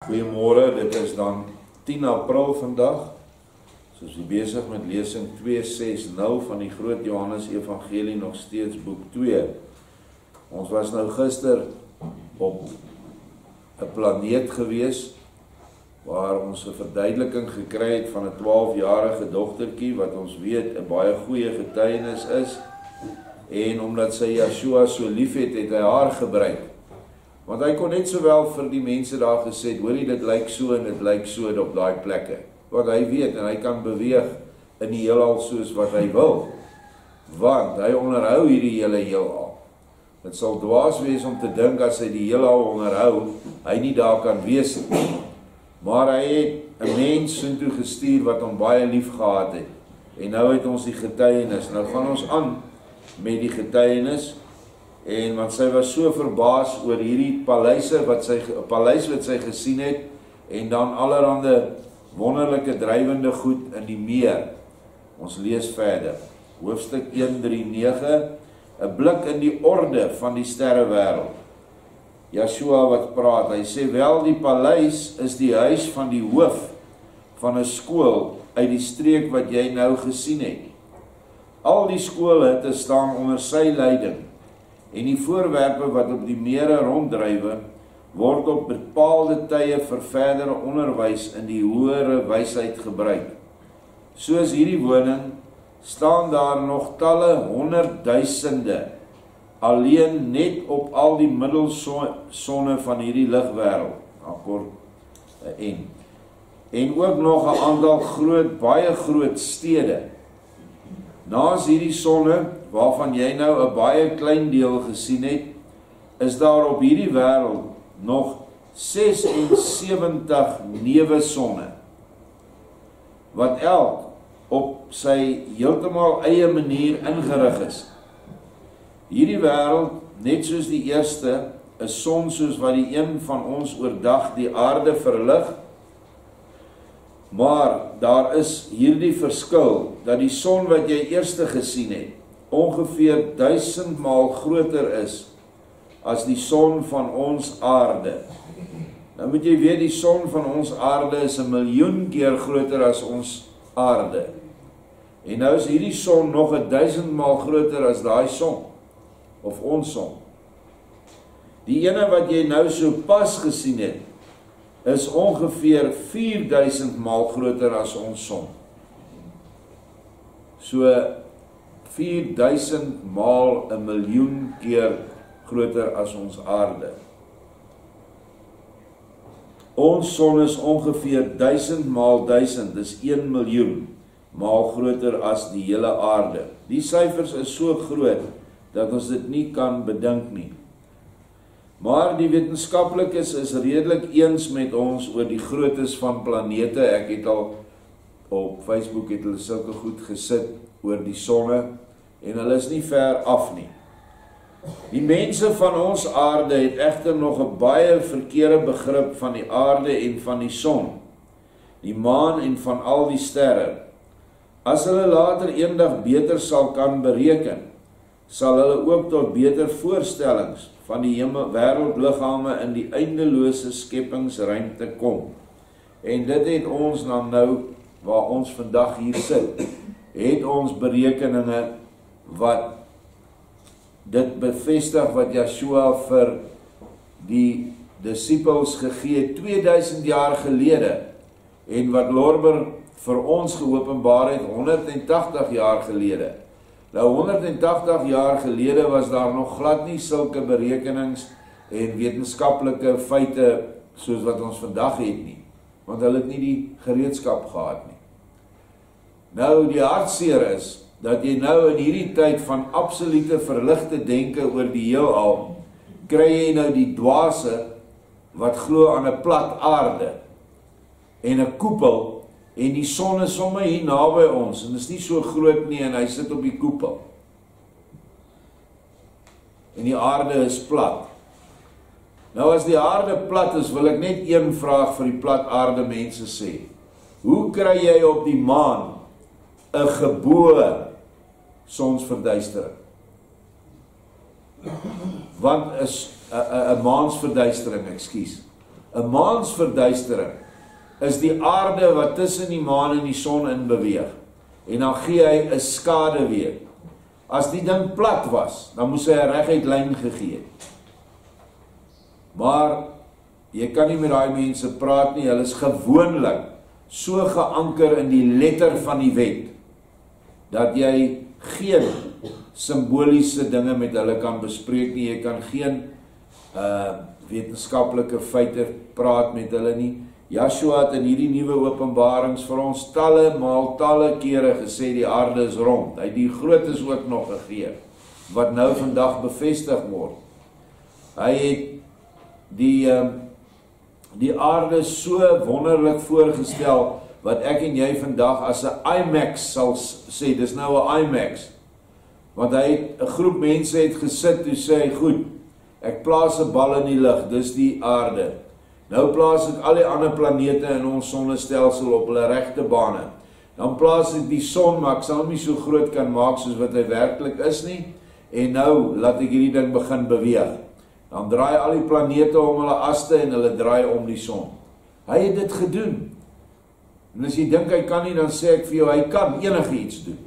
Goeiemôre, dit is dan 10 April vandag. Soos ons besig met lesing 260 van die Groot Johannes Evangelie, nog steeds boek 2. Ons was nou gister op 'n planeet gewees waar ons 'n verduideliking gekry het van 'n 12-jarige dogtertjie wat ons weet 'n baie goeie getuienis is. En omdat sy Yeshua so lief het, het hy haar gebruik. Want hy kon net sowel vir die mense daar gesê het, hoorie, dit lyk so en dit lyk so op daai plekke. Wat hy weet, en hy kan beweeg in die heelal soos wat hy wil. Want hy onderhou hierdie hele heelal. Het sal dwaas wees om te dink as hy die heelal onderhou, hy nie daar kan wees nie. Maar hy het 'n mens soontoe gestuur wat hom baie lief gehad het. En nou het ons die getuienis. Nou gaan ons aan met die getuienis. En want sy was so verbaas oor hierdie paleis wat sy gesien het, en dan allerhande wonderlike drywende goed in die meer. Ons lees verder. Hoofstuk 1:3-9, 'n blik in die orde van die sterrewêreld. Yeshua wat praat, hy sê, wel, die paleis is die huis van die hoof van 'n skool uit die streek wat jy nou gesien het. Al die skole te staan onder sy leiding, en die voorwerpe wat op die mere ronddrywe, word op bepaalde tye vir verdere onderwys in die hoëre wysheid gebruik. Soos hierdie woning, staan daar nog talle 100.000 alleen net op al die middelsonne van hierdie ligwêreld, akkoord en ook nog 'n aantal baie groot stede. Naas hierdie sonne, waarvan jy nou 'n baie klein deel gesien het, is daar op hierdie wêreld nog 76 newesonne, wat elk op sy heeltemal eie manier ingerig is. Hierdie wêreld, net soos die eerste, is son soos wat die een van ons oordag die aarde verlig, maar daar is hierdie verskil, dat die son wat jy eerste gesien het, ongeveer 1000 maal groter is as die son van ons aarde. Nou moet jy weet, die son van ons aarde is 1 miljoen keer groter as ons aarde. En nou is hierdie son nog 1000 maal groter as daai son, of ons son. Die ene wat jy nou so pas gesien het, is ongeveer 4000 maal groter as ons son. So 4000 maal 1 miljoen keer groter as ons aarde. Ons son is ongeveer 1000 maal 1000, dis 1 miljoen maal groter as die hele aarde. Die syfers is so groot, dat ons dit nie kan bedink nie. Maar die wetenskaplikes is redelik eens met ons oor die groottes van planete. Ek het al op Facebook het hulle sulke goed gesit oor die sonne, en hulle is nie ver af nie. Die mense van ons aarde het egter nog 'n baie verkeerde begrip van die aarde en van die son, die maan en van al die sterre. As hulle later eendag beter sal kan bereken, sal hulle ook tot beter voorstellings van die wêreldliggame in die eindelose skepingsruimte kom. En dit het ons dan nou, waar ons vandag hier sit, het ons berekeninge wat dit bevestig wat Yeshua vir die disippels gegee het 2000 jaar gelede, en wat Lorber vir ons geopenbaar het 180 jaar gelede. Nou 180 jaar gelede was daar nog glad nie sulke berekenings en wetenskaplike feite soos wat ons vandag het nie, want hulle het nie die gereedskap gehad nie. Nou die hartseer is, dat jy nou in hierdie tyd van absolute verligte denke oor die heelal, kry jy nou die dwaase, wat glo aan 'n plat aarde, en 'n koepel, en die son is sommer hier naby ons, en is nie so groot nie, en hy sit op die koepel. En die aarde is plat. Nou as die aarde plat is, wil ek net een vraag vir die plat aarde mense sê. Hoe kry jy op die maan 'n geboue sonsverduistering? Want is 'n maansverduistering, ekskuus. 'n maansverduistering is die aarde wat tussen die maan en die son in beweeg. En dan gee hy 'n skade weer. As die ding plat was, dan moes hy 'n reguit lyn gegee het. Maar jy kan nie met daai mense praat nie, hulle is gewoonlik so geanker in die letter van die wet, dat jy geen simboliese dinge met hulle kan bespreek nie, jy kan geen wetenskaplike feite praat met hulle nie. Joshua het in hierdie nuwe openbarings vir ons talle kere gesê die aarde is rond. Hy het die grootes ook nog gegee, wat nou vandag bevestig word. Hy het die aarde so wonderlik voorgestel, wat ek en jy vandag as 'n IMAX sal sê, dis nou 'n IMAX. Want hy het 'n groep mense het gesit, toe sê hy, goed, ek plaas 'n bal in die lug, dis die aarde. Nou plaas ek al die ander planete in ons sonnestelsel op hulle regte bane. Dan plaas ek die son, maar ek sal hom nie so groot kan maak soos wat hy werklik is nie. En nou laat ek hierdie ding begin beweeg. Dan draai al die planete om hulle aste en hulle draai om die son. Hy het dit gedoen. En as jy dink hy kan nie, dan sê ek vir jou, hy kan enigiets doen.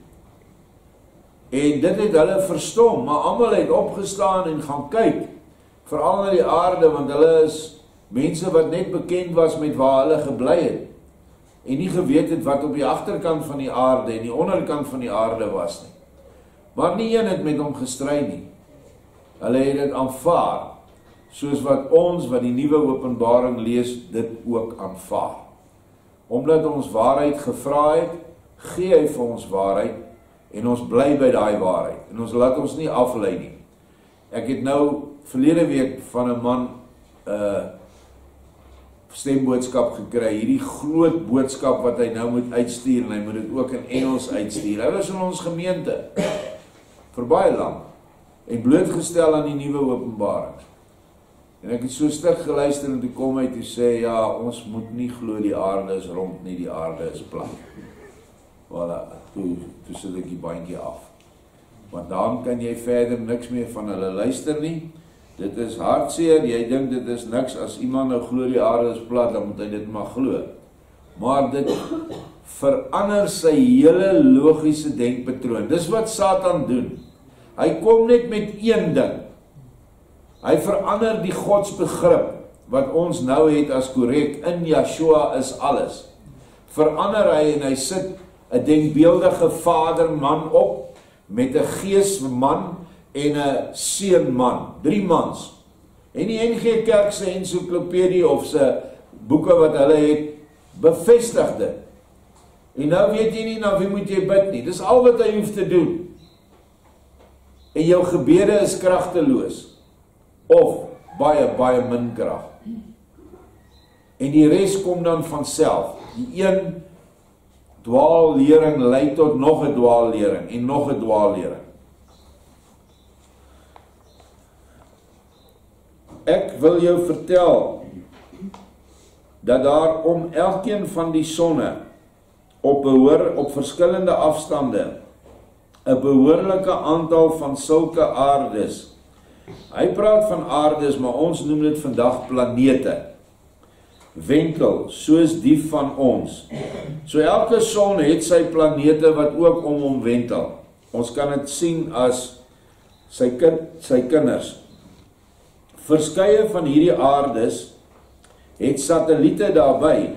En dit het hulle verstom, maar almal het opgestaan en gaan kyk, veral na die aarde, want hulle is mense wat net bekend was met waar hulle gebly het, en nie geweet het wat op die agterkant van die aarde en die onderkant van die aarde was nie. Maar nie een het met hom gestry nie. Hulle het dit aanvaar, soos wat ons, wat die nuwe openbaring lees, dit ook aanvaar. Omdat ons waarheid gevra het, gee hy vir ons waarheid, en ons bly by daai waarheid, en ons laat ons nie aflei nie. Ek het nou verlede week van 'n man stemboodskap gekry, hierdie groot boodskap wat hy nou moet uitstuur, en hy moet dit ook in Engels uitstuur. Hy was in ons gemeente, vir baie lang, en blootgestel aan die nuwe openbaring. En ek het so stuk geluister en toe kom hy toe sê, ja, ons moet nie glo die aarde is rond nie, die aarde is plat. Voilà, toe sit ek die bandjie af. Want dan kan jy verder niks meer van hulle luister nie. Dit is hartseer, jy dink dit is niks, as iemand nou glo die aarde is plat, dan moet hy dit maar glo. Maar dit verander sy hele logiese denkpatroon. Dis wat Satan doen. Hy kom net met een ding. Hy verander die godsbegrip, wat ons nou het as korrek, in Joshua is alles. Verander hy en hy sit 'n denkbeeldige vaderman op, met 'n geesman en 'n seunman, 3 mans. En die NG Kerk se ensiklopedie of se boeke wat hulle het, bevestig dit. En nou weet jy nie na wie moet jy bid nie. Dis al wat hy hoef te doen. En jou gebede is kragteloos. Of baie min krag. En die res kom dan van self. Die een dwaallering lei tot nog 'n dwaallering en nog 'n dwaallering. Ek wil jou vertel dat daar om elkeen van die sonne op verskillende afstande 'n behoorlike aantal van sulke aardes. Hy praat van aardes, maar ons noem dit vandag planete. Wentel, soos die van ons. So elke son het sy planete wat ook om hom wentel. Ons kan dit sien as sy kinders. Verskeie van hierdie aardes het satelliete daarby,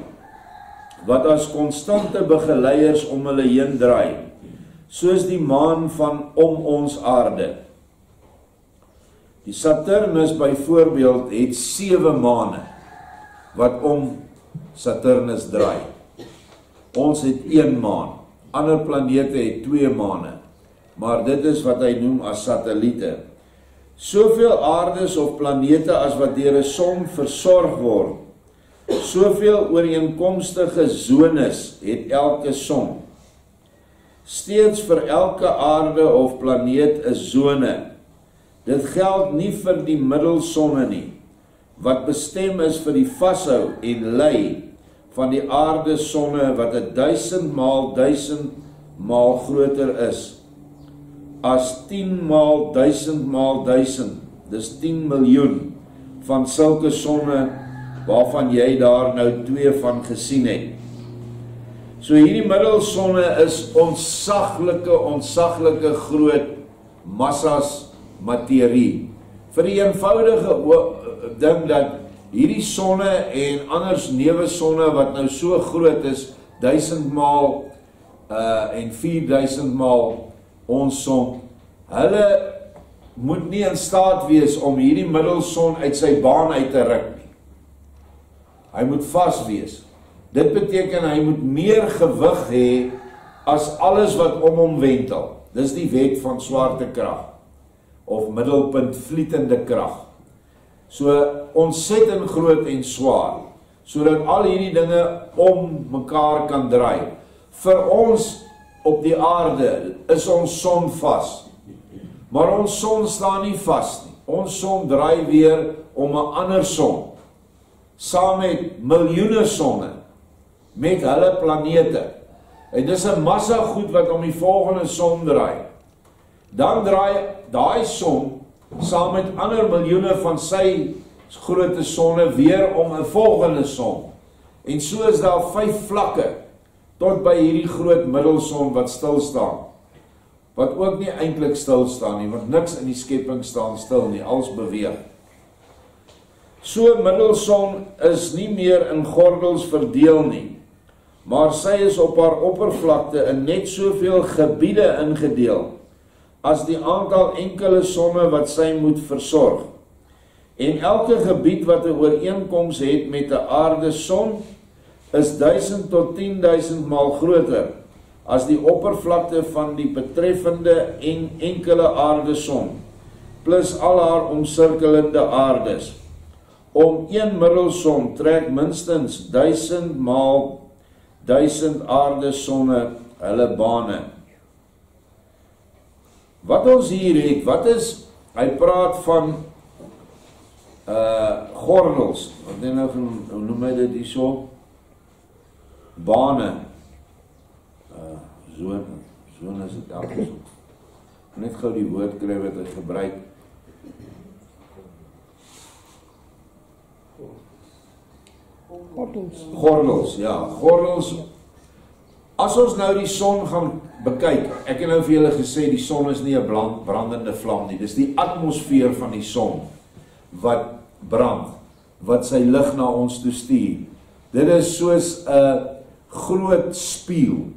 wat as konstante begeleiers om hulle heen draai, soos die maan van om ons aarde. Die Saturnus byvoorbeeld het 7 maane, wat om Saturnus draai. Ons het 1 maan, ander planete het 2 maane, maar dit is wat hy noem as satelliete. Soveel aardes of planete as wat deur 'n son versorg word, soveel ooreenkomstige zones het elke son. Steeds vir elke aarde of planeet 'n zone. Dit geld nie vir die middelsonne nie, wat bestem is vir die vashou en lei van die aardesonne wat 1000 maal 1000 maal groter is as 10 maal 1000 maal 1000, dis 10 miljoen van sulke sonne waarvan jy daar nou 2 van gesien het. So hierdie middelsonne is ontsaglike groot massas materie. Vir die eenvoudige ding dat hierdie sonne en anders neewesonne wat nou so groot is, 1000 maal en 4000 maal ons son, hulle moet nie in staat wees om hierdie middelson uit sy baan uit te ruk nie. Hy moet vas wees. Dit beteken hy moet meer gewig hê as alles wat om hom wentel. Dis die wet van swaartekrag of middelpuntvlietende krag. So ontsettend groot en swaar, sodat al hierdie dinge om mekaar kan draai. Vir ons op die aarde is ons son vas, maar ons son staan nie vas nie. Ons son draai weer om 'n ander son, saam met miljoene sonne, met hulle planete. En dis 'n massa goed wat om die volgende son draai. Dan draai daai son saam met ander miljoene van sy grootte sonne weer om 'n volgende son. En so is daar 5 vlakke tot by hierdie groot middelson wat stil staan. Wat ook nie eintlik stil staan nie, want niks in die skepping staan stil nie, alles beweeg. So middelson is nie meer in gordels verdeel nie, maar sy is op haar oppervlakte in net soveel gebiede ingedeel as die aantal enkele sonne wat sy moet versorg. En elke gebied wat 'n ooreenkoms het met 'n aardeson is 1000 tot 10.000 maal groter as die oppervlakte van die betreffende en enkele aardeson, plus al haar omsirkelende aardes. Om een middelson trek minstens 1000 maal 1000 aardesonne hulle bane. Wat ons hier het, wat is, hy praat van gordels, wat nou noem hy dit hier so? Bane. Zoon is dit elke. Net gou die woord kry wat hy gebruik. Gordels, ja, gordels. As ons nou die son gaan bekyk, ek het nou vir julle gesê, die son is nie 'n brandende vlam nie, dis die atmosfeer van die son wat brand, wat sy lig na ons toe stuur. Dit is soos 'n groot spieël,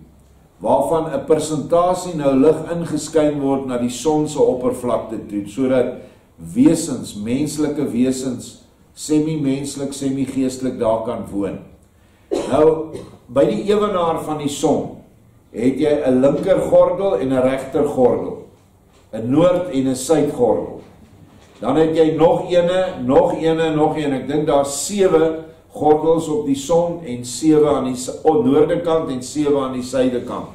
waarvan 'n persentasie nou lig ingeskyn word na die son se oppervlakte toe, sodat wesens, menslike wesens, semi-menslik, semi-geestelik daar kan woon. Nou, by die ewenaar van die son, het jy 'n linker gordel en 'n regter gordel, 'n noord en 'n suid gordel. Dan het jy nog een, ek dink daar 7 gordels op die son en 7 aan die noorde kant en 7 aan die suide kant.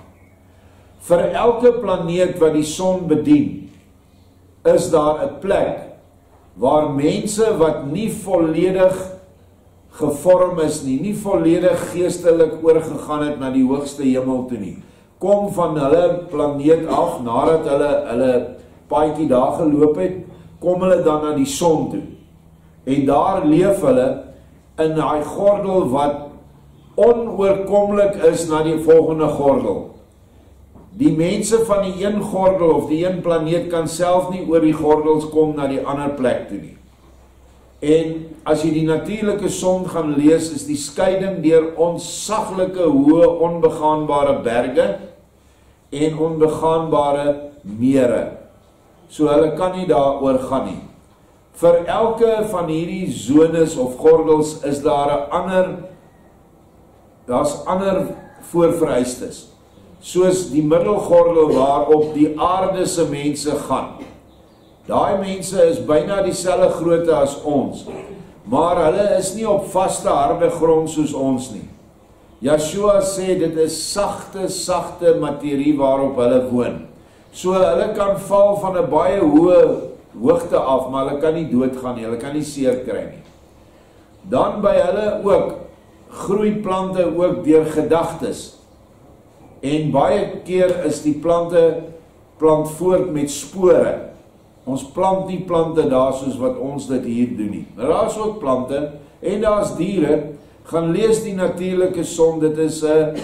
Vir elke planeet wat die son bedien, is daar 'n plek waar mense wat nie volledig gevorm is nie volledig geestelik oorgegaan het na die hoogste hemel toe nie, kom van hulle planeet af, nadat hulle paadjie daar geloop het, kom hulle dan na die son toe. En daar leef hulle in daai gordel wat onoorkomlik is na die volgende gordel. Die mense van die een gordel of die een planeet kan self nie oor die gordels kom na die ander plek toe nie. En as jy die natuurlike son gaan lees, is die skeiding deur ontsaglike hoë onbegaanbare berge en onbegaanbare mere. So hulle kan nie daaroor gaan nie. Vir elke van hierdie zones of gordels is daar daar's ander voorvereistes. Soos die middelgordel waarop die aardese mense gaan. Daai mense is byna dieselfde grootte as ons, maar hulle is nie op vaste harde grond soos ons nie. Yeshua sê dit is sagte materie waarop hulle woon. So hulle kan val van 'n baie hoë hoogte af, maar hulle kan nie doodgaan nie, hulle kan nie seer kry nie. Dan by hulle ook, groei plante ook deur gedagtes. En baie keer is die plant voort met spore. Ons plant nie plante daar soos wat ons dit hier doen nie. Maar daar is ook plante en daar's diere, gaan lees die natuurlike son, dit is 'n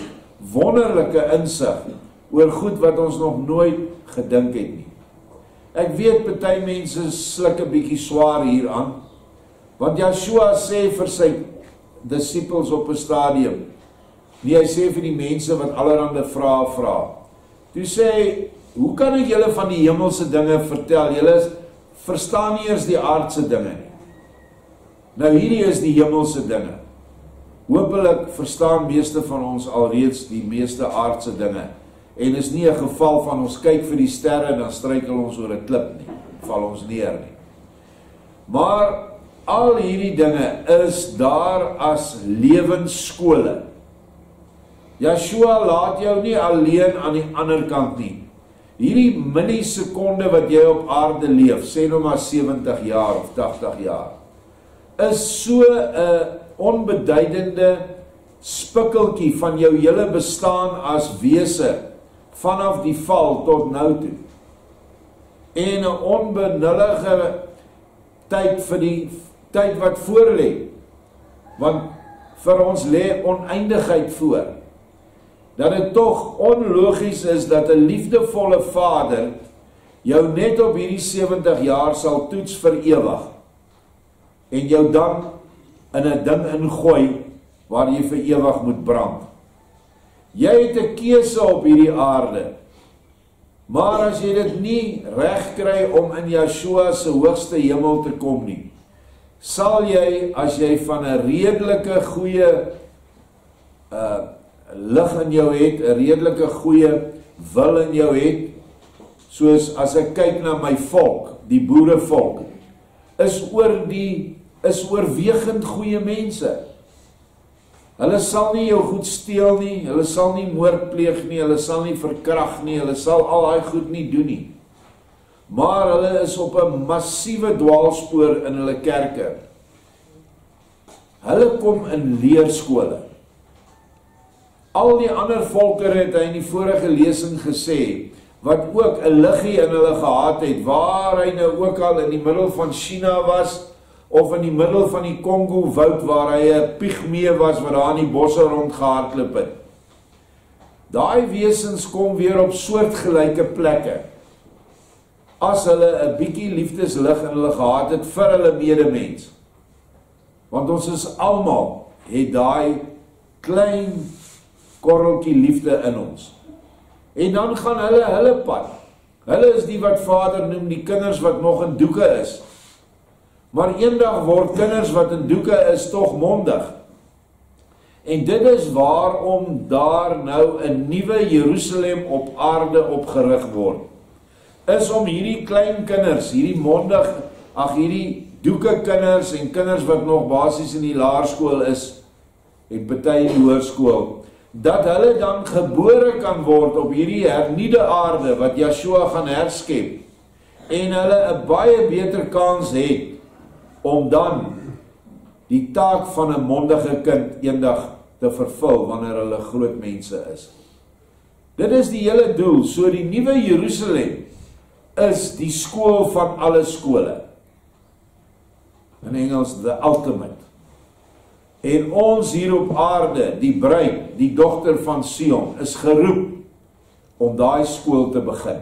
wonderlike insig oor goed wat ons nog nooit gedink het nie. Ek weet party mense sluk 'n bietjie swaar hieraan, want Yeshua sê vir sy disippels op 'n stadium, nie, hy sê vir die mense wat allerhande vrae vra. Toe sê hy, hoe kan ek julle van die hemelse dinge vertel? Julle verstaan nie eers die aardse dinge nie. Nou hierdie is die hemelse dinge. Hoopelik verstaan meeste van ons alreeds die meeste aardse dinge. En is nie 'n geval van ons kyk vir die sterre en dan struikel ons oor 'n klip nie. Val ons neer nie. Maar al hierdie dinge is daar as lewensskole. Yeshua laat jou nie alleen aan die ander kant nie. Hierdie millisekonde wat jy op aarde leef, sê nou maar 70 jaar of 80 jaar, is so 'n onbeduidende spikkeltjie van jou hele bestaan as wese, vanaf die val tot nou toe. En 'n onbenullige tyd vir die tyd wat voor lê, want vir ons lê oneindigheid voor. Dat dit tog onlogies is dat 'n liefdevolle Vader jou net op hierdie 70 jaar sal toets vir ewig en jou dan in 'n ding ingooi waar jy vir ewig moet brand. Jy het 'n keuse op hierdie aarde, maar as jy dit nie reg kry om in Yeshua se hoogste hemel te kom nie, sal jy, as jy van 'n redelike goeie lig in jou het, 'n redelike goeie wil in jou het, soos as ek kyk na my volk, die boerevolk, is oorwegend goeie mense. Hulle sal nie jou goed steel nie, hulle sal nie moord pleeg nie, hulle sal nie verkrag nie, hulle sal al daai goed nie doen nie. Maar hulle is op 'n massiewe dwaalspoor in hulle kerke. Hulle kom in leerskole. Al die ander volkere het hy in die vorige lesing gesê, wat ook 'n liggie in hulle gehad het, waar hy nou ook al in die middel van China was, of in die middel van die Kongo woud, waar hy 'n pygmee was, wat daar in die bosse rondgehardloop het. Daai wesens kom weer op soortgelyke plekke, as hulle 'n bietjie liefdeslig in hulle gehad het vir hulle medemens. Want ons is almal, het daai klein korreltjie liefde in ons. En dan gaan hulle pad. Hulle is die wat Vader noem, die kinders wat nog in doeke is. Maar eendag word kinders wat in doeke is tog mondig. En dit is waarom daar nou 'n nuwe Jerusalem op aarde opgerig word. Is om hierdie klein kinders, hierdie doeke kinders en kinders wat nog basies in die laerskool is, en party in die hoërskool, dat hulle dan gebore kan word op hierdie hernuide aarde wat Yeshua gaan herskep, en hulle 'n baie beter kans het om dan die taak van 'n mondige kind eendag te vervul wanneer hulle groot mense is. Dit is die hele doel. So die nuwe Jerusalem is die skool van alle skole. In Engels, the ultimate. En ons hier op aarde, die bruid, die dogter van Sion, is geroep om daai skool te begin.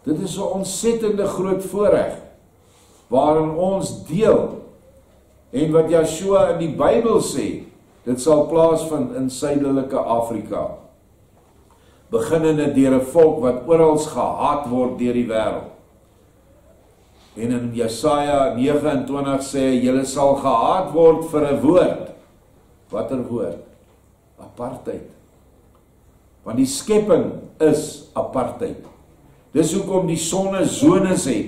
Dit is 'n ontsettende groot voorreg waarin ons deel. En wat Yeshua in die Bybel sê, dit sal plaasvind in suidelike Afrika. Beginnende deur 'n volk wat oral gehaat word deur die wêreld. En in Jesaja 29 sê, julle sal gehaat word vir 'n woord. Watter woord? Apartheid. Want die skepping is apartheid. Dis hoekom die sonne zones het,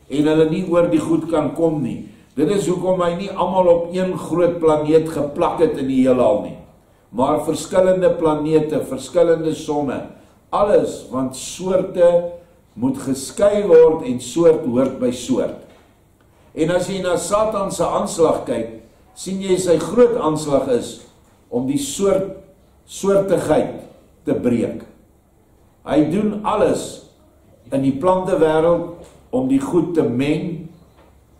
en hulle nie oor die goed kan kom nie. Dit is hoekom hy nie almal op een groot planeet geplak het in die heelal nie, maar verskillende planete, verskillende sonne, alles, want soorte moet geskei word en soort hoort by soort. En as jy na Satan se aanslag kyk, sien jy sy groot aanslag is om die soortigheid te breek. Hy doen alles in die plantewêreld om die goed te meng.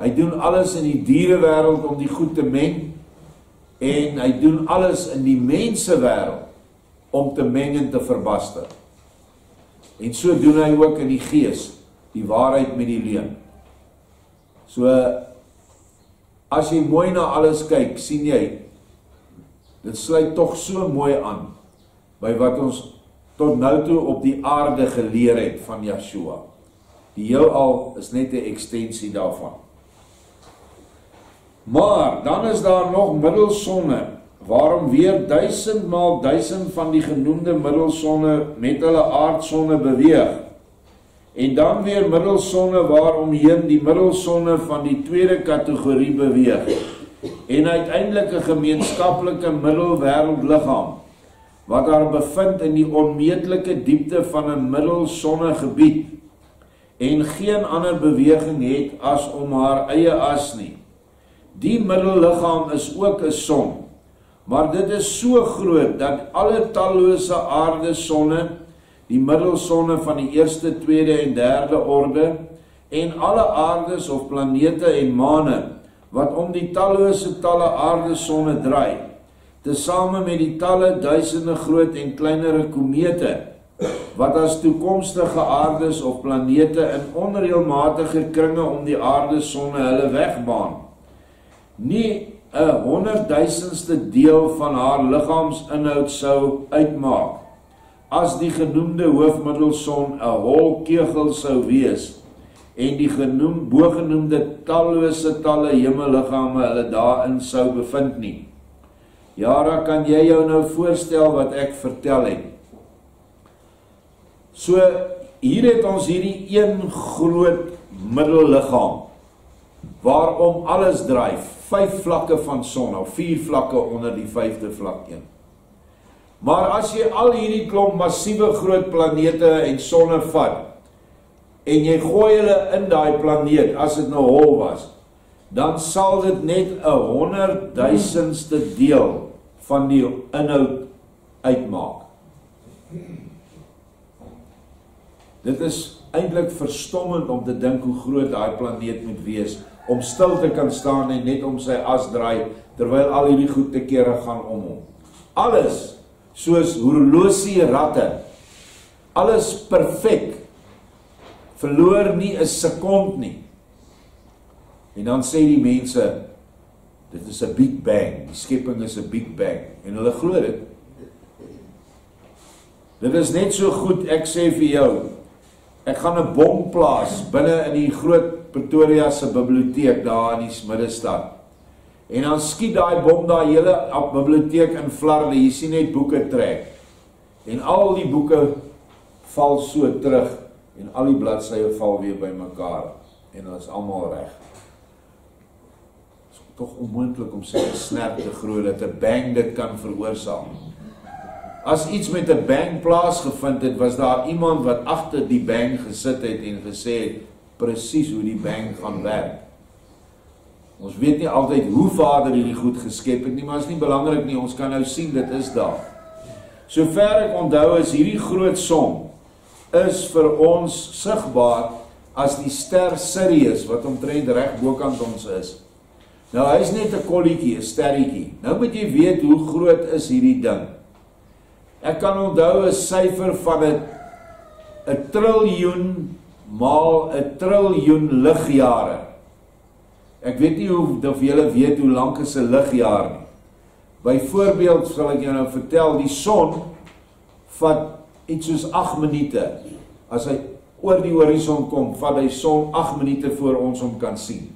Hy doen alles in die dierewêreld om die goed te meng, en hy doen alles in die mensewêreld om te meng en te verbaster. En so doen hy ook in die gees, die waarheid met die leuen. So, as jy mooi na alles kyk, sien jy, dit sluit tog so mooi aan, by wat ons tot nou toe op die aarde geleer het van Yeshua. Die heelal is net 'n ekstensie daarvan. Maar, dan is daar nog middelsonne, waarom weer 1000 maal 1000 van die genoemde middelsonne met hulle aardsonne beweeg, en dan weer middelsonne waaromheen die middelsonne van die tweede kategorie beweeg, en uiteindelik 'n gemeenskaplike middelwêreldliggaam, wat daar bevind in die onmeetlike diepte van 'n middelsonnegebied, en geen ander beweging het as om haar eie as nie. Die middelliggaam is ook 'n son, maar dit is so groot dat alle tallose aardesonne, die middelsonne van die eerste, tweede en derde orde, en alle aardes of planete en maane, wat om die tallose talle aardesonne draai, tesame met die talle duisende groot en kleinere komete, wat as toekomstige aardes of planete in onreëlmatige kringe om die aardesonne hulle wegbaan, nie 'n 100.000ste deel van haar liggaamsinhoud sou uitmaak, as die genoemde hoofmiddelson 'n hol kegel sou wees, en die bogenoemde tallose talle hemelliggame hulle daarin sou bevind nie. Jara, kan jy jou nou voorstel wat ek vertel het? So, hier het ons hierdie een groot middelliggaam, waarom alles dryf, 5 vlakke van son, of 4 vlakke onder die 5de vlak 1. Maar as jy al hierdie klomp massiewe groot planete en sonne vat, en jy gooi hulle in daai planeet, as dit nou hol was, dan sal dit net 'n 100.000ste deel van die inhoud uitmaak. Dit is eintlik verstommend om te dink hoe groot daai planeet moet wees, om stil te kan staan en net om sy as draai, terwyl al hierdie goed te kere gaan om hom. Alles, soos horlosie ratte, alles perfek, verloor nie 'n sekond nie. En dan sê die mense, dit is 'n Big Bang, die skepping is 'n Big Bang, en hulle glo dit. Dit is net so goed, ek sê vir jou, ek gaan 'n bom plaas binne in die groot Pretoria se biblioteek daar in die middestad. En dan skiet daai bom daai hele biblioteek in flarde, jy sien net boeke trek. En al die boeke val so terug en al die bladsye val weer bymekaar en hulle is almal reg. Dit is tog onmoontlik om so 'n snap te groot dat 'n bang dit kan veroorsaak. As iets met 'n bang plaasgevind het, was daar iemand wat agter die bang gesit het en gesê het presies hoe die bang gaan werk. Ons weet nie altyd hoe Vader hierdie goed geskep het nie, maar is nie belangrik nie, ons kan nou sien dit is daar. Sover ek onthou is hierdie groot son is vir ons sigbaar as die ster Sirius wat omtrent reg bokant ons is. Nou hy is net 'n kolletjie, 'n sterretjie. Nou moet jy weet hoe groot is hierdie ding. Ek kan onthou 'n syfer van 'n triljoen maal 'n triljoen ligjare. Ek weet nie of julle weet hoe lank is 'n ligjaar nie. Byvoorbeeld sal ek jou nou vertel, die son vat iets soos 8 minute. As hy oor die horison kom, vat hy son 8 minute voor ons hom kan sien.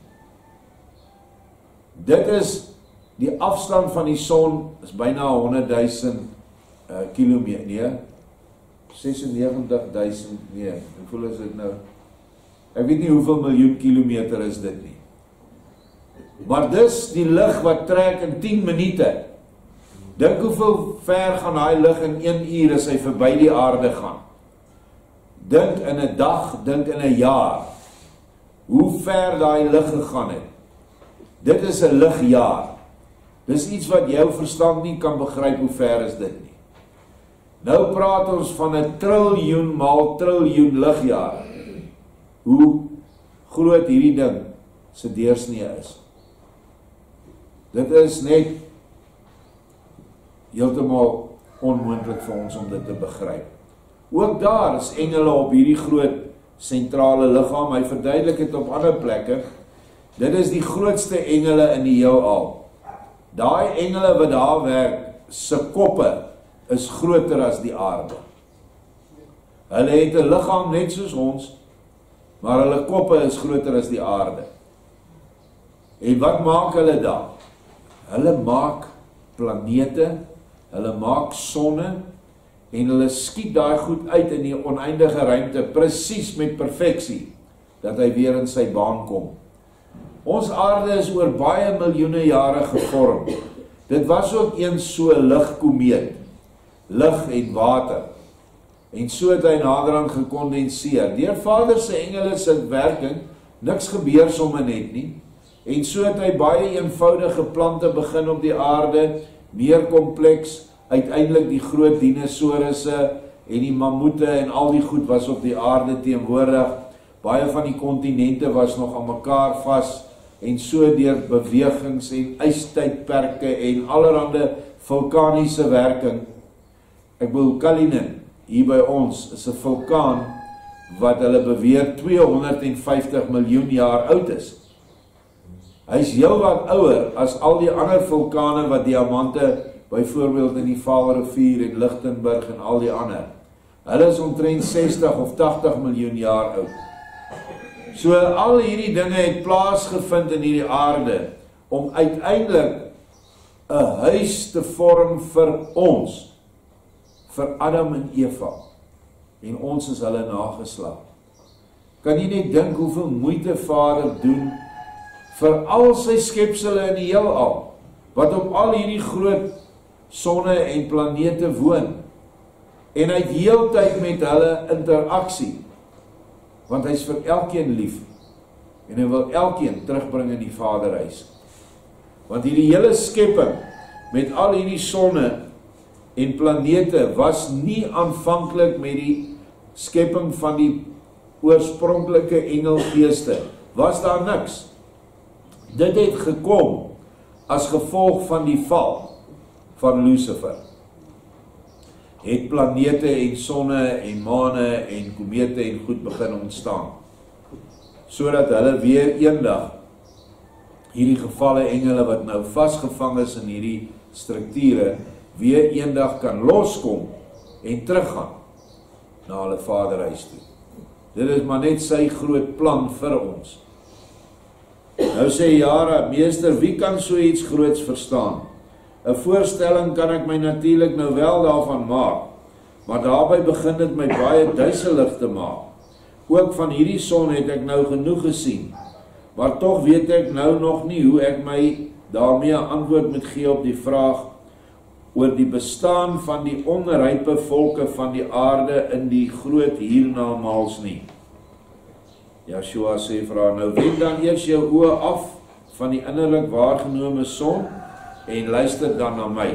Dit is die afstand van die son is byna 100.000 kilometer, nee, 96.000, nee, hoeveel is dit nou? Ek weet nie hoeveel miljoen kilometer is dit nie. Maar dis die lig wat trek in 10 minute. Dink hoeveel ver gaan hy lig in 1 uur as hy verby die aarde gaan. Dink in 'n dag, dink in 'n jaar. Hoe ver daai lig gegaan het. Dit is 'n ligjaar. Dis iets wat jou verstand nie kan begryp hoe ver is dit nie. Nou praat ons van 'n triljoen maal triljoen ligjare. Hoe groot hierdie ding se deursnee is. Dit is net heeltemal onmoontlik vir ons om dit te begryp. Ook daar is engele op hierdie groot sentrale liggaam. Hy verduidelik dit op ander plekke. Dit is die grootste engele in die heelal. Daai engele wat daar werk, se koppe is groter as die aarde. Hulle het 'n liggaam net soos ons, maar hulle koppe is groter as die aarde. En wat maak hulle daar? Hulle maak planete, hulle maak sonne, en hulle skiet daai goed uit in die oneindige ruimte, presies met perfeksie, dat hy weer in sy baan kom. Ons aarde is oor baie miljoene jare gevorm. Dit was ook eens so 'n ligkomeet, lig en water. En so het hy naderhand gekondenseer. Deur Vader se engele se werking, niks gebeur sommer net nie. En so het hy baie eenvoudige plante begin op die aarde, meer kompleks, uiteindelik die groot dinosourusse en die mammoete en al die goed was op die aarde teenwoordig. Baie van die kontinente was nog aan mekaar vas, en so deur bewegings en ystydperke en allerhande vulkaniese werking. Ek bedoel, Cullinan, hier by ons, is 'n vulkaan wat hulle beweer 250 miljoen jaar oud is. Hy is heel wat ouer as al die ander vulkane wat diamante, byvoorbeeld in die Vaalrivier en Lichtenburg en al die ander. Hulle is omtrent 60 of 80 miljoen jaar oud. So al hierdie dinge het plaasgevind in hierdie aarde, om uiteindelik 'n huis te vorm vir ons, vir Adam en Eva, en ons is hulle nageslag. Kan jy net dink hoeveel moeite Vader doen vir al sy skepsele in die heelal, wat op al hierdie groot sonne en planete woon, en hy het heeltyd met hulle interaksie, want hy is vir elkeen lief, en hy wil elkeen terugbring in die Vaderhuis. Want hierdie hele skepping, met al hierdie sonne en planete, was nie aanvanklik met die skepping van die oorspronklike engelgeeste, was daar niks. Dit het gekom as gevolg van die val van Lucifer. Het planete en sonne en maane en komete en goed begin ontstaan, sodat hulle weer eendag hierdie gevalle engele wat nou vasgevang is in hierdie strukture, weer eendag kan loskom en teruggaan na hulle Vaderhuis toe. Dit is maar net sy groot plan vir ons. Nou sê Jara, meester, wie kan so iets groots verstaan? 'n voorstelling kan ek my natuurlik nou wel daarvan maak, maar daarby begin dit my baie duiselig te maak. Ook van hierdie son het ek nou genoeg gesien, maar tog weet ek nou nog nie hoe ek my daarmee 'n antwoord moet gee op die vraag oor die bestaan van die onrype volke van die aarde in die groot hiernamaals nie. Joshua sê vir haar, nou wend dan eers jou oë af van die innerlik waargenome son en luister dan na my.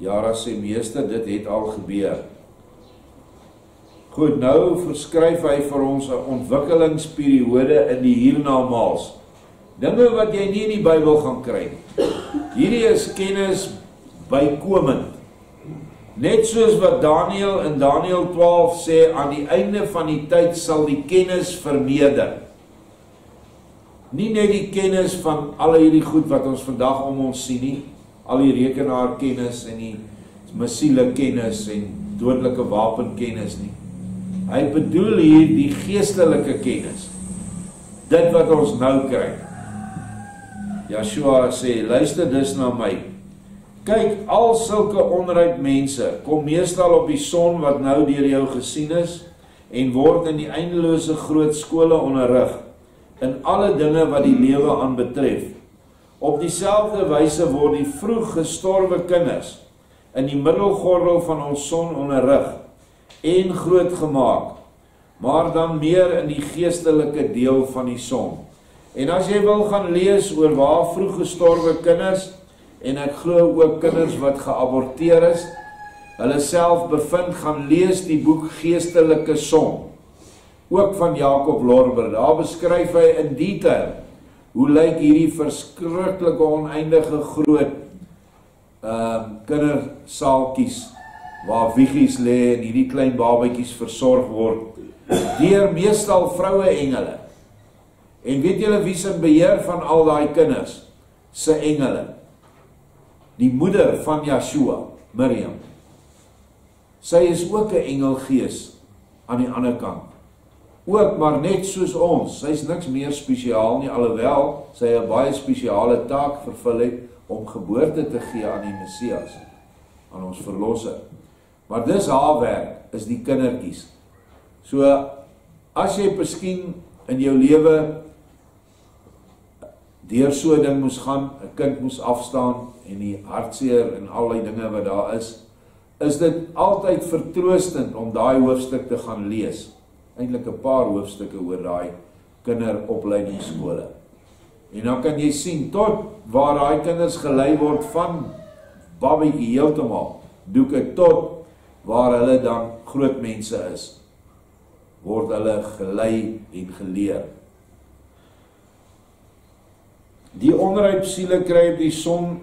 Jara sê, meester, dit het al gebeur. Goed, nou verskryf hy vir ons 'n ontwikkelingsperiode in die hiernamaals. Dinge wat jy nie in die Bybel gaan kry nie. Hierdie is kennis bykomend. Net soos wat Daniël in Daniël 12 sê, aan die einde van die tyd sal die kennis vermeerder. Nie net die kennis van al hierdie goed wat ons vandag om ons sien nie, al die rekenaarkennis en die missiele kennis en dodelike wapenkennis nie. Hy bedoel hier die geestelike kennis. Dit wat ons nou kry. Joshua sê, luister dus na my. Kyk, al sulke onryp mense kom meestal op die son wat nou deur jou gesien is en word in die eindelose groot skole onderrig in alle dinge wat die lewe aanbetref. Op dieselfde wyse word die vroeg gestorwe kinders in die middelgordel van ons son onderrig en groot gemaak, maar dan meer in die geestelike deel van die son. En as jy wil gaan lees oor waar vroeg gestorwe kinders, en ek glo ook kinders wat geaborteer is, hulle self bevind, gaan lees die boek Geestelike Son. ook van Jacob Lorber. Daar beskryf hy in detail hoe lyk hierdie verskriklike oneindige groot kindersaaltjies waar wiegies lê en hierdie klein babatjies versorg word deur meestal vroue engele. En weet julle wie se beheer van al daai kinders? Se engele. Die moeder van Joshua, Miriam. Sy is ook 'n engelgees aan die ander kant. Ook maar net soos ons. Sy is niks meer spesiaal nie, alhoewel sy 'n baie spesiale taak vervul het om geboorte te gee aan die Messias, aan ons verlosser. Maar dis haar werk, is die kindertjies. So, as jy miskien in jou lewe deur so 'n ding moes gaan, 'n kind moes afstaan en die hartseer en al die dinge wat daar is dit altyd vertroostend om daai hoofstuk te gaan lees. Eintlik 'n paar hoofstukke oor daai kinderopleidingsskole. En dan kan jy sien tot waar daai kinders gelei word van babatjie heeltemal, doeke tot waar hulle dan groot mense is, word hulle gelei en geleer. Die onryp siele kry op die son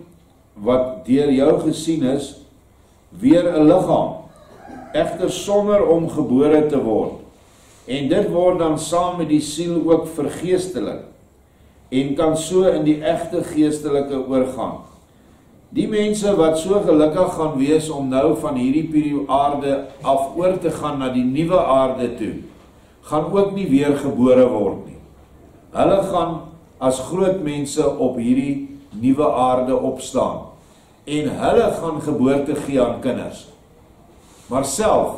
wat deur jou gesien is, weer 'n liggaam, egter sonder om gebore te word. En dit word dan saam met die siel ook vergeestelik en kan so in die egte geestelike oorgaan. Die mense wat so gelukkig gaan wees om nou van hierdie aarde af oor te gaan na die nuwe aarde toe, gaan ook nie weer gebore word nie. Hulle gaan as groot mense op hierdie nuwe aarde opstaan en hulle gaan geboorte gee aan kinders. Maar self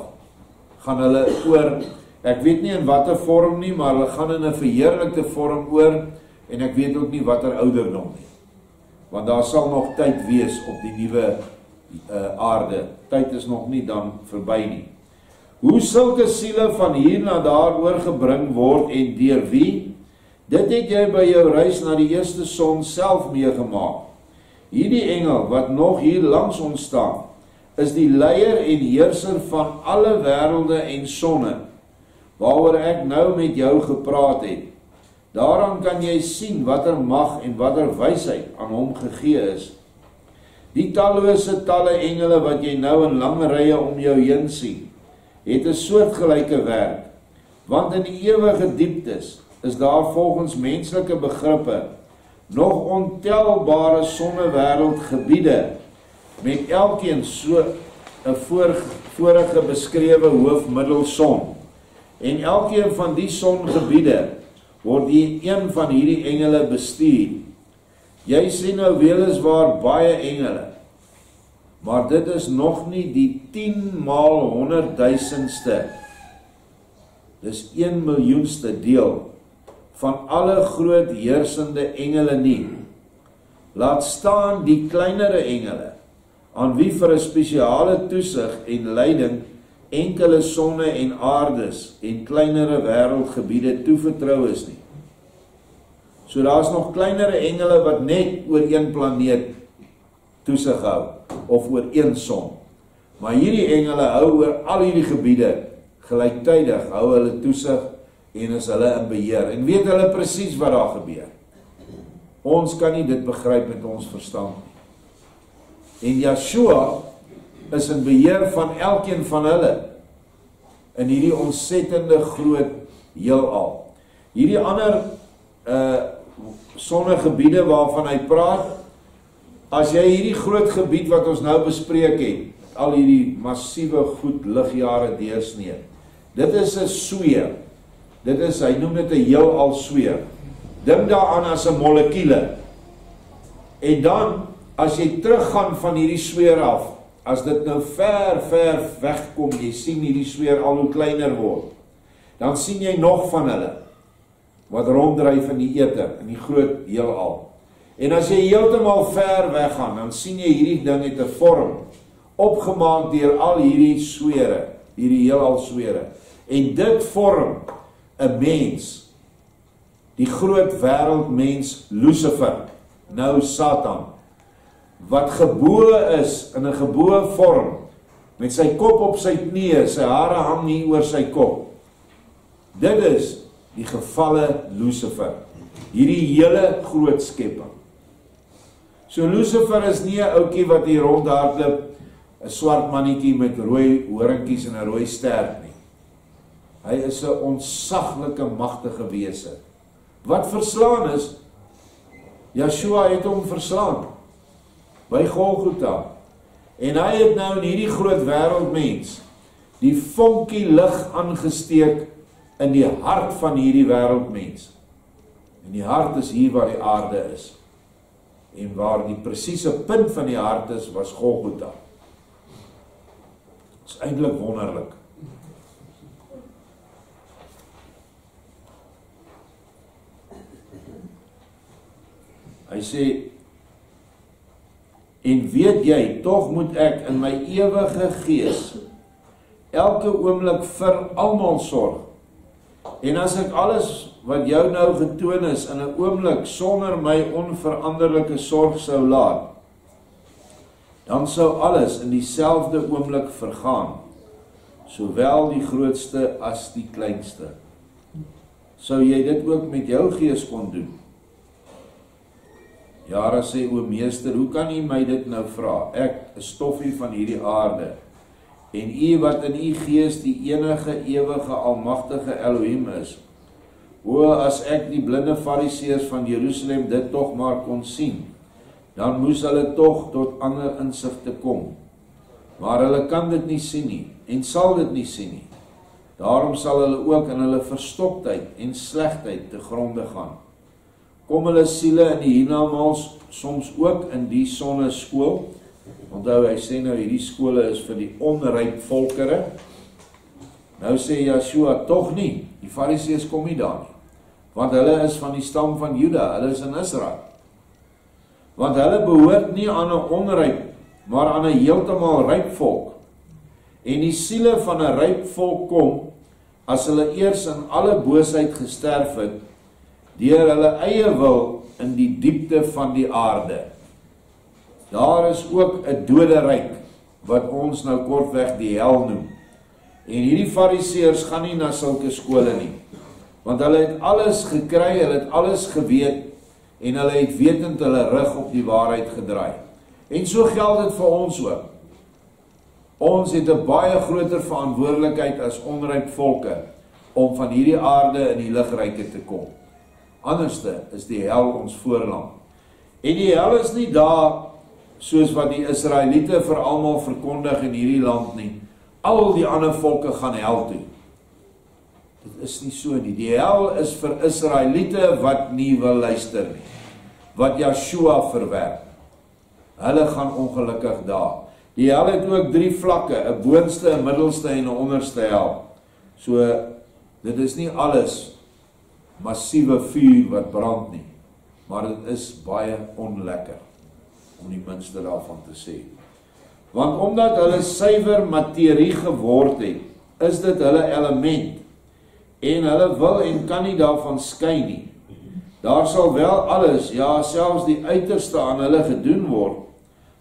gaan hulle oor, ek weet nie in watter vorm nie, maar hulle gaan in 'n verheerlikte vorm oor en ek weet ook nie watter ouderdom nie. Want daar sal nog tyd wees op die nuwe aarde. Tyd is nog nie dan verby nie. Hoe sulke siele van hier na daar oorgebring word en deur wie? Dit het jy by jou reis na die eerste son self meegemaak. Hierdie engel wat nog hier langs ons staan, is die leier en heerser van alle wêrelde en sonne, waaroor ek nou met jou gepraat het. Daaraan kan jy sien watter mag en watter wysheid aan hom gegee is. Die tallose talle engele wat jy nou in lange rye om jou heen sien, het 'n soortgelyke werk, want in die ewige dieptes is daar volgens menslike begrippe nog ontelbare sonnewêreldgebiede met elkeen so 'n vorige beskrewe hoofmiddelson. En elkeen van die songebiede word die een van hierdie engele bestuur. Jy sien nou weliswaar baie engele, maar dit is nog nie die 10 maal 100.000ste, dis 1 miljoenste deel van alle groot heersende engele nie. Laat staan die kleinere engele, aan wie vir 'n spesiale toesig en leiding enkele sonne en aardes en kleinere wêreldgebiede toevertrou is nie. So daar's nog kleinere engele wat net oor een planeet toesig hou, of oor een son. Maar hierdie engele hou oor al hierdie gebiede, gelyktydig hou hulle toesig en is hulle in beheer. En weet hulle presies wat daar gebeur. Ons kan nie dit begryp met ons verstand nie. En Joshua is in beheer van elkeen van hulle in hierdie ontsettende groot heelal. Hierdie ander sonnegebiede waarvan hy praat, as jy hierdie groot gebied wat ons nou bespreek het, al hierdie massiewe goed ligjare deursnee, dit is 'n sweer. Dit is, hy noem dit 'n heelal sweer. Dink daaraan as 'n molekuule. En dan, as jy teruggaan van hierdie sweer af, as dit nou ver wegkom, jy sien hierdie sweer al hoe kleiner word, dan sien jy nog van hulle, wat ronddryf in die eter, in die groot heelal. En as jy heeltemal ver weggaan, dan sien jy hierdie ding het 'n vorm, opgemaak deur al hierdie swere, hierdie heelal swere. En dit vorm 'n mens, die groot wêreldmens Lucifer, nou Satan, wat gebore is in 'n gebore vorm, met sy kop op sy knieë, sy hare hang hier oor sy kop. Dit is die gevalle Lucifer. Hierdie hele groot skepping. So Lucifer is nie 'n ouetjie wat hier rondhardloop, 'n swart mannetjie met rooi horingkies en 'n rooi stert nie. Hy is 'n ontsaglike magtige wese. Wat verslaan is, Yeshua het hom verslaan by Golgotha. En hy het nou in hierdie groot wêreldmens die vonkie lig aangesteek in die hart van hierdie wêreldmens. En die hart is hier waar die aarde is. En waar die presiese punt van die hart is, was Golgotha. Dit is eintlik wonderlik. Hy sê, en weet jy, tog moet ek in my ewige gees elke oomblik vir almal sorg. En as ek alles wat jou nou getoon is in 'n oomblik sonder my onveranderlike sorg sou laat, dan sou alles in dieselfde oomblik vergaan, sowel die grootste as die kleinste. Sou jy dit ook met jou gees kon doen? Jara sê, o meester, hoe kan u my dit nou vra? Ek is stoffie van hierdie aarde, en u wat in u gees die enige, ewige, almagtige Elohim is. O, as ek die blinde fariseërs van Jerusalem dit tog maar kon sien, dan moes hulle tog tot ander insigte kom. Maar hulle kan dit nie sien nie, en sal dit nie sien nie. Daarom sal hulle ook in hulle verstoktheid en slegheid te gronde gaan. Kom hulle siele in die hiernamaals soms ook in die sonneskool. Onthou, hy sê nou, hierdie skole is vir die onryp volkere. Nou sê Yeshua, tog nie, die fariseërs kom nie daar nie. Want hulle is van die stam van Juda, hulle is in Israel. Want hulle behoort nie aan 'n onryp, maar aan 'n heeltemal ryp volk. En die siele van 'n ryp volk kom, as hulle eers in alle boosheid gesterf het, deur hulle eie wil in die diepte van die aarde. Daar is ook 'n doderyk, wat ons nou kortweg die hel noem. En hierdie fariseërs gaan nie na sulke skole nie, want hulle het alles gekry, hulle het alles geweet, en hulle het wetend hulle rug op die waarheid gedraai. En so geld dit vir ons ook. Ons het 'n baie groter verantwoordelikheid as onryp volke, om van hierdie aarde in die ligryke te kom. Anderste is die hel ons voorland. En die hel is nie daar, soos wat die Israeliete vir almal verkondig in hierdie land nie. Al die ander volke gaan hel toe. Dit is nie so nie. Die hel is vir Israeliete wat nie wil luister nie. Wat Yeshua verwerp. Hulle gaan ongelukkig daar. Die hel het ook 3 vlakke, 'n boonste, 'n middelste en 'n onderste hel. So, dit is nie alles massiewe vuur wat brand nie, maar dit is baie onlekker, om die minste daarvan te sê. Want omdat hulle suiwer materie geword het, is dit hulle element, en hulle wil en kan nie daarvan skei nie. Daar sal wel alles, ja selfs die uiterste aan hulle gedoen word.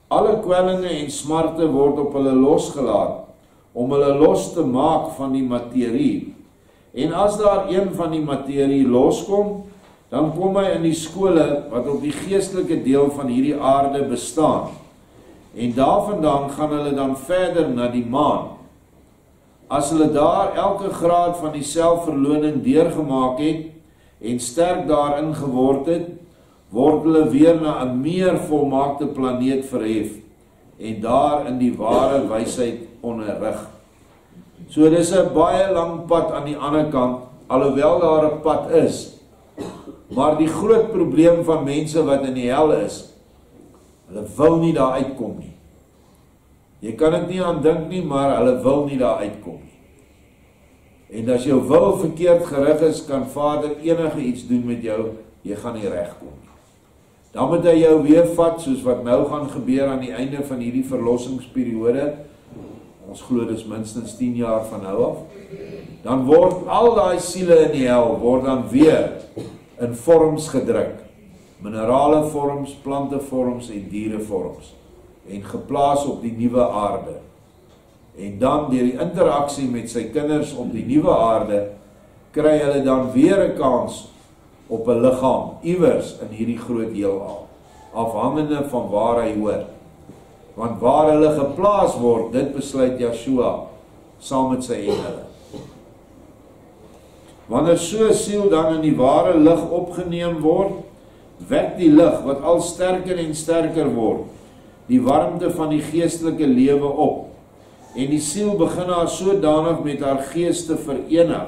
Alle kwellinge en smarte word op hulle losgelaat, om hulle los te maak van die materie. En as daar een van die materie loskom, dan kom hy in die skole wat op die geestelike deel van hierdie aarde bestaan. En daarvandaan gaan hulle dan verder na die maan. As hulle daar elke graad van die selfverloning deurgemaak het, en sterk daarin geword het, word hulle weer na 'n meer volmaakte planeet verhef, en daar in die ware wysheid onderrig. So dis 'n baie lang pad aan die ander kant, alhoewel daar 'n pad is. Maar die groot probleem van mense wat in die hel is, hulle wil nie daar uitkom nie. Jy kan dit nie aan dink nie, maar hulle wil nie daar uitkom nie. En as jou wil verkeerd gerig is, kan Vader enige iets doen met jou, jy gaan nie regkom nie. Dan moet hy jou weer vat, soos wat nou gaan gebeur aan die einde van hierdie verlossingsperiode. Ons glo dis minstens 10 jaar van nou af. Dan word al daai siele in die hel, word dan weer in vorms gedruk. Minerale vorms, plante vorms en diere vorms. En geplaas op die nuwe aarde. En dan deur die interaksie met sy kinders op die nuwe aarde, kry hulle dan weer 'n kans op 'n liggaam iewers in hierdie groot heelal, afhangende van waar hy hoor. Want waar hulle geplaas word, dit besluit Yeshua saam met sy engele. Wanneer so 'n siel dan in die ware lig opgeneem word, wek die lig wat al sterker en sterker word, die warmte van die geestelike lewe op, en die siel begin haar sodanig met haar gees te verenig,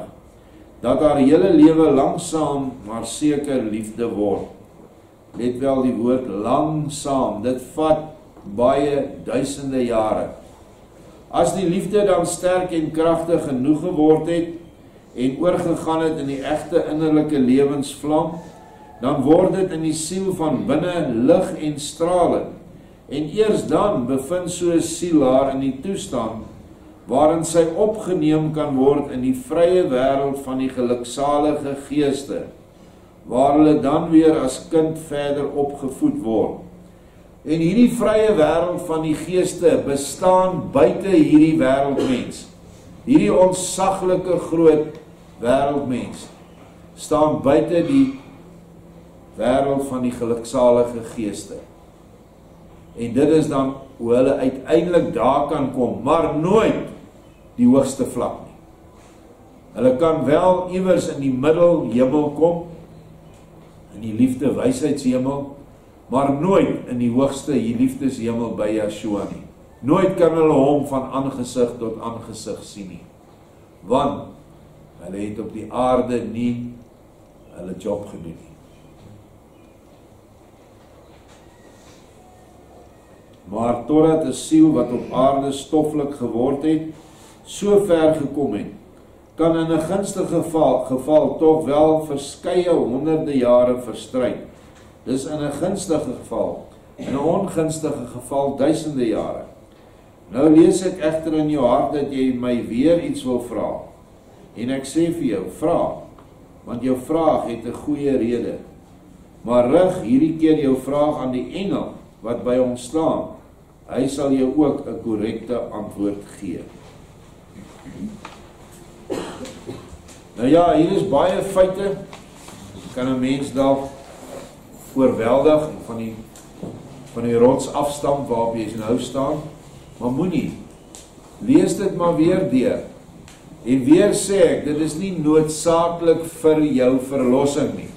dat haar hele lewe langsaam maar seker liefde word. Let wel die woord langsaam, dit vat baie duisende jare. As die liefde dan sterk en kragtig genoeg geword het, en oorgegaan het in die egte innerlike lewensvlam, dan word dit in die siel van binne lig en stralend, en eers dan bevind so 'n siel haar in die toestand, waarin sy opgeneem kan word in die vrye wêreld van die geluksalige geeste, waar hulle dan weer as kind verder opgevoed word. En hierdie vrye wêreld van die geeste bestaan buite hierdie wêreldmens. Hierdie ontsaglike groot wêreldmens staan buite die wêreld van die geluksalige geeste. En dit is dan hoe hulle uiteindelik daar kan kom, maar nooit die hoogste vlak nie. Hulle kan wel iewers in die middelhemel kom, in die liefde wysheidshemel, maar nooit in die hoogste liefdeshemel by Yeshua nie. Nooit kan hulle hom van aangesig tot aangesig sien nie, want hulle het op die aarde nie hulle job gedoen nie. Maar totdat 'n siel wat op aarde stoffelik geword het, so ver gekom het, kan in 'n gunstige geval tog wel verskeie honderde jare verstryk. Dis in 'n gunstige geval, in 'n ongunstige geval duisende jare. Nou lees ek egter in jou hart dat jy my weer iets wil vra. En ek sê vir jou, vra, want jou vraag het 'n goeie rede. Maar rig hierdie keer jou vraag aan die engel wat by ons staan. Hy sal jou ook 'n korrekte antwoord gee. Nou ja, hier is baie feite. Kan 'n mens dalk oorweldig van die rots afstamp waarop jy nou staan, maar moenie. Lees dit maar weer deur. En weer sê ek, dit is nie noodsaaklik vir jou verlossing nie.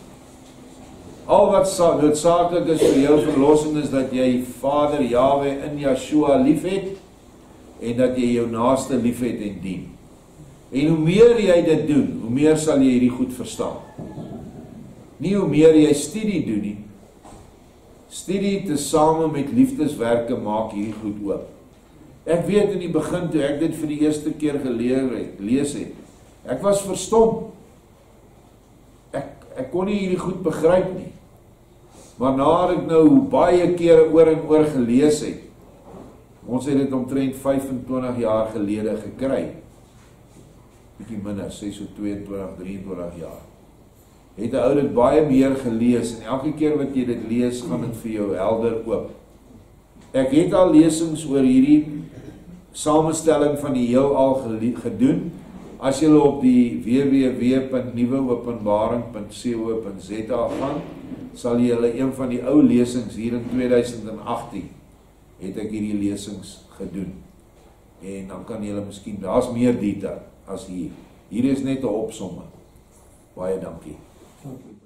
Al wat noodsaaklik is vir jou verlossing is dat jy Vader Yahweh in Yeshua liefhet en dat jy jou naaste liefhet en dien. En hoe meer jy dit doen, hoe meer sal jy hierdie goed verstaan. Nie hoe meer jy studie doen nie. Studie tesame met liefdeswerke maak hierdie goed oop. Ek weet in die begin toe ek dit vir die eerste keer lees het, ek was verstom. Ek kon nie hierdie goed begryp nie. Maar na ek nou baie kere oor en oor gelees het, ons het dit omtrent 25 jaar gelede gekry, bietjie minder, sê so 22, 23 jaar, het 'n ou dit baie meer gelees, en elke keer wat jy dit lees, gaan dit vir jou helder oop. Ek het al lesings oor hierdie samestelling van die heelal gedoen. As jy op die www.nuweopenbaring.co.za gaan, sal jy een van die ou lesings hier in 2018 het ek hierdie lesings gedoen. En dan kan jy miskien, daar's meer detail as hier. Hier is net 'n opsomming. Baie dankie.